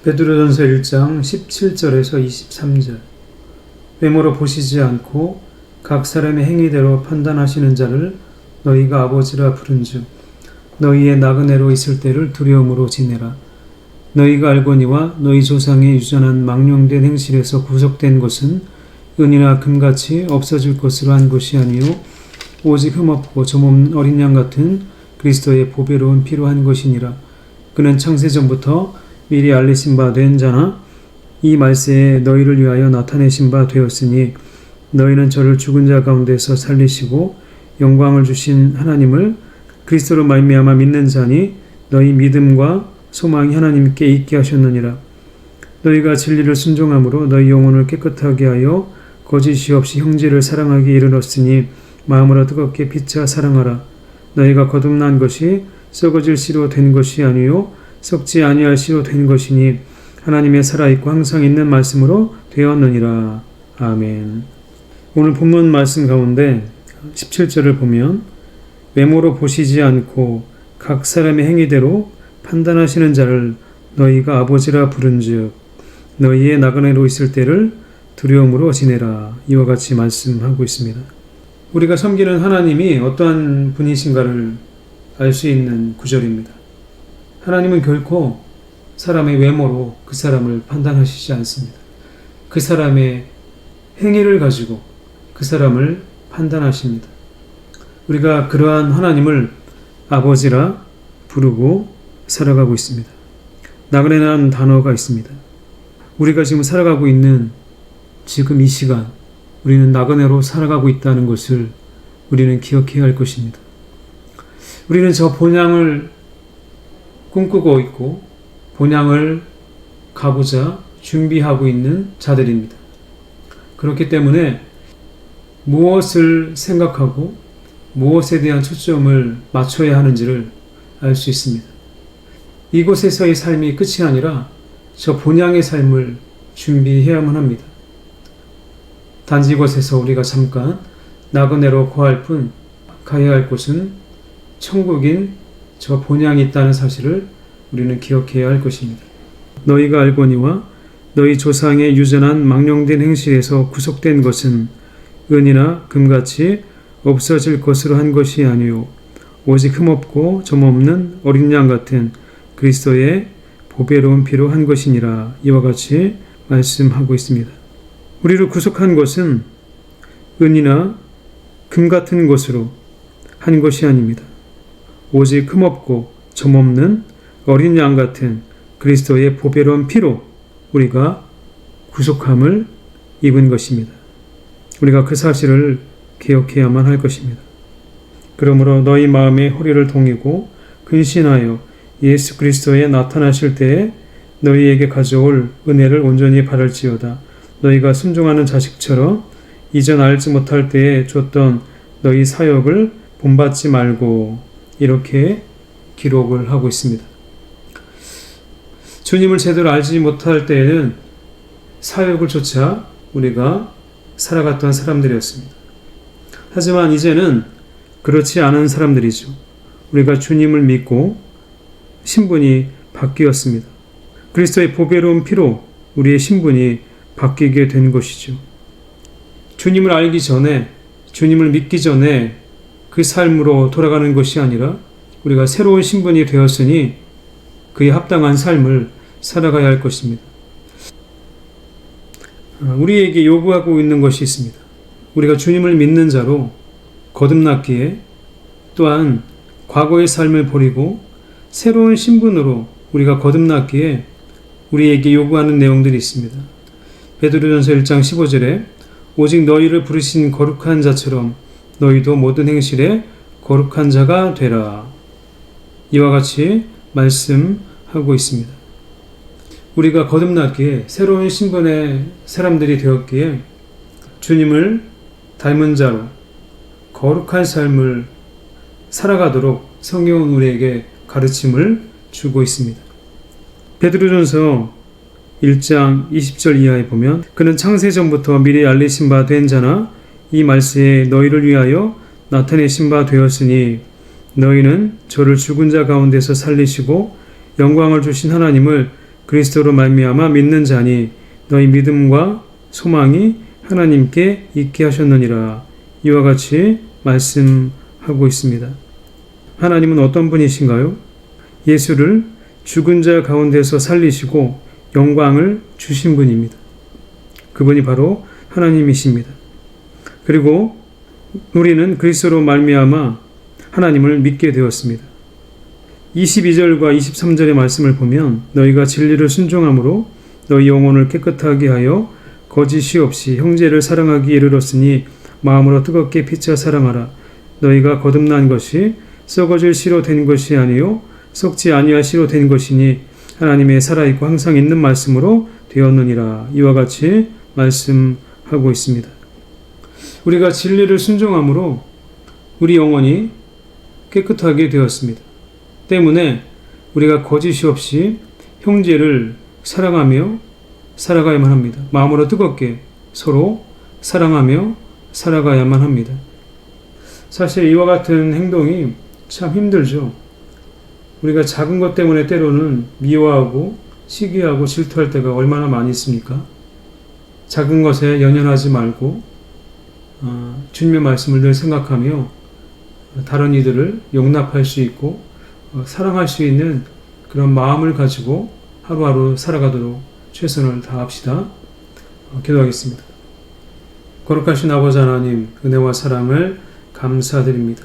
베드로전서 1장 17절에서 23절. 외모로 보시지 않고 각 사람의 행위대로 판단하시는 자를 너희가 아버지라 부른즉 너희의 나그네로 있을 때를 두려움으로 지내라. 너희가 알거니와 너희 조상의 유전한 망령된 행실에서 구속된 것은 은이나 금같이 없어질 것으로 한 것이 아니요 오직 흠없고 점없는 어린 양 같은 그리스도의 보배로운 피로 한 것이니라. 그는 창세전부터 미리 알리신 바 된 자나 이 말세에 너희를 위하여 나타내신 바 되었으니 너희는 저를 죽은 자 가운데서 살리시고 영광을 주신 하나님을 그리스도로 말미암아 믿는 자니 너희 믿음과 소망이 하나님께 있게 하셨느니라. 너희가 진리를 순종함으로 너희 영혼을 깨끗하게 하여 거짓이 없이 형제를 사랑하기 이르렀으니 마음으로 뜨겁게 피차 사랑하라. 너희가 거듭난 것이 썩어질 씨로 된 것이 아니요 썩지 아니할 씨로 된 것이니 하나님의 살아있고 항상 있는 말씀으로 되었느니라. 아멘. 오늘 본문 말씀 가운데 17절을 보면 외모로 보시지 않고 각 사람의 행위대로 판단하시는 자를 너희가 아버지라 부른즉 너희의 나그네로 있을 때를 두려움으로 지내라. 이와 같이 말씀하고 있습니다. 우리가 섬기는 하나님이 어떠한 분이신가를 알 수 있는 구절입니다. 하나님은 결코 사람의 외모로 그 사람을 판단하시지 않습니다. 그 사람의 행위를 가지고 그 사람을 판단하십니다. 우리가 그러한 하나님을 아버지라 부르고 살아가고 있습니다. 나그네라는 단어가 있습니다. 우리가 지금 살아가고 있는 지금 이 시간 우리는 나그네로 살아가고 있다는 것을 우리는 기억해야 할 것입니다. 우리는 저 본향을 꿈꾸고 있고 본향을 가고자 준비하고 있는 자들입니다. 그렇기 때문에 무엇을 생각하고 무엇에 대한 초점을 맞춰야 하는지를 알 수 있습니다. 이곳에서의 삶이 끝이 아니라 저 본향의 삶을 준비해야만 합니다. 단지 이곳에서 우리가 잠깐 나그네로 거할 뿐 가야 할 곳은 천국인 저 본향이 있다는 사실을 우리는 기억해야 할 것입니다. 너희가 알거니와 너희 조상의 유전한 망령된 행실에서 구속된 것은 은이나 금같이 없어질 것으로 한 것이 아니요 오직 흠없고 점없는 어린 양 같은 그리스도의 보배로운 피로 한 것이니라. 이와 같이 말씀하고 있습니다. 우리를 구속한 것은 은이나 금 같은 것으로 한 것이 아닙니다. 오직 흠없고 점없는 어린 양 같은 그리스도의 보배로운 피로 우리가 구속함을 입은 것입니다. 우리가 그 사실을 기억해야만 할 것입니다. 그러므로 너희 마음의 허리를 동이고 근신하여 예수 그리스도에 나타나실 때에 너희에게 가져올 은혜를 온전히 바랄지어다. 너희가 순종하는 자식처럼 이전 알지 못할 때에 줬던 너희 사역을 본받지 말고 이렇게 기록을 하고 있습니다. 주님을 제대로 알지 못할 때에는 사역을 조차 우리가 살아갔던 사람들이었습니다. 하지만 이제는 그렇지 않은 사람들이죠. 우리가 주님을 믿고 신분이 바뀌었습니다. 그리스도의 보배로운 피로 우리의 신분이 바뀌게 된 것이죠. 주님을 알기 전에, 주님을 믿기 전에 그 삶으로 돌아가는 것이 아니라 우리가 새로운 신분이 되었으니 그에 합당한 삶을 살아가야 할 것입니다. 우리에게 요구하고 있는 것이 있습니다. 우리가 주님을 믿는 자로 거듭났기에 또한 과거의 삶을 버리고 새로운 신분으로 우리가 거듭났기에 우리에게 요구하는 내용들이 있습니다. 베드로전서 1장 15절에 오직 너희를 부르신 거룩한 자처럼 너희도 모든 행실에 거룩한 자가 되라. 이와 같이 말씀하고 있습니다. 우리가 거듭났기에 새로운 신분의 사람들이 되었기에 주님을 닮은 자로 거룩한 삶을 살아가도록 성경은 우리에게 가르침을 주고 있습니다. 베드로전서 1장 20절 이하에 보면 그는 창세전부터 미리 알리신 바 된 자나 이 말세에 너희를 위하여 나타내신 바 되었으니 너희는 저를 죽은 자 가운데서 살리시고 영광을 주신 하나님을 그리스도로 말미암아 믿는 자니 너희 믿음과 소망이 하나님께 있게 하셨느니라. 이와 같이 말씀하고 있습니다. 하나님은 어떤 분이신가요? 예수를 죽은 자 가운데서 살리시고 영광을 주신 분입니다. 그분이 바로 하나님이십니다. 그리고 우리는 그리스도로 말미암아 하나님을 믿게 되었습니다. 22절과 23절의 말씀을 보면 너희가 진리를 순종함으로 너희 영혼을 깨끗하게 하여 거짓이 없이 형제를 사랑하기에 이르렀으니 마음으로 뜨겁게 피차 사랑하라. 너희가 거듭난 것이 썩어질 씨로 된 것이 아니요 썩지 아니할 씨로 된 것이니 하나님의 살아있고 항상 있는 말씀으로 되었느니라. 이와 같이 말씀하고 있습니다. 우리가 진리를 순종함으로 우리 영혼이 깨끗하게 되었습니다. 때문에 우리가 거짓이 없이 형제를 사랑하며 살아가야만 합니다. 마음으로 뜨겁게 서로 사랑하며 살아가야만 합니다. 사실 이와 같은 행동이 참 힘들죠. 우리가 작은 것 때문에 때로는 미워하고 시기하고 질투할 때가 얼마나 많이 있습니까? 작은 것에 연연하지 말고 주님의 말씀을 늘 생각하며 다른 이들을 용납할 수 있고 사랑할 수 있는 그런 마음을 가지고 하루하루 살아가도록 최선을 다합시다. 기도하겠습니다. 거룩하신 아버지 하나님, 은혜와 사랑을 감사드립니다.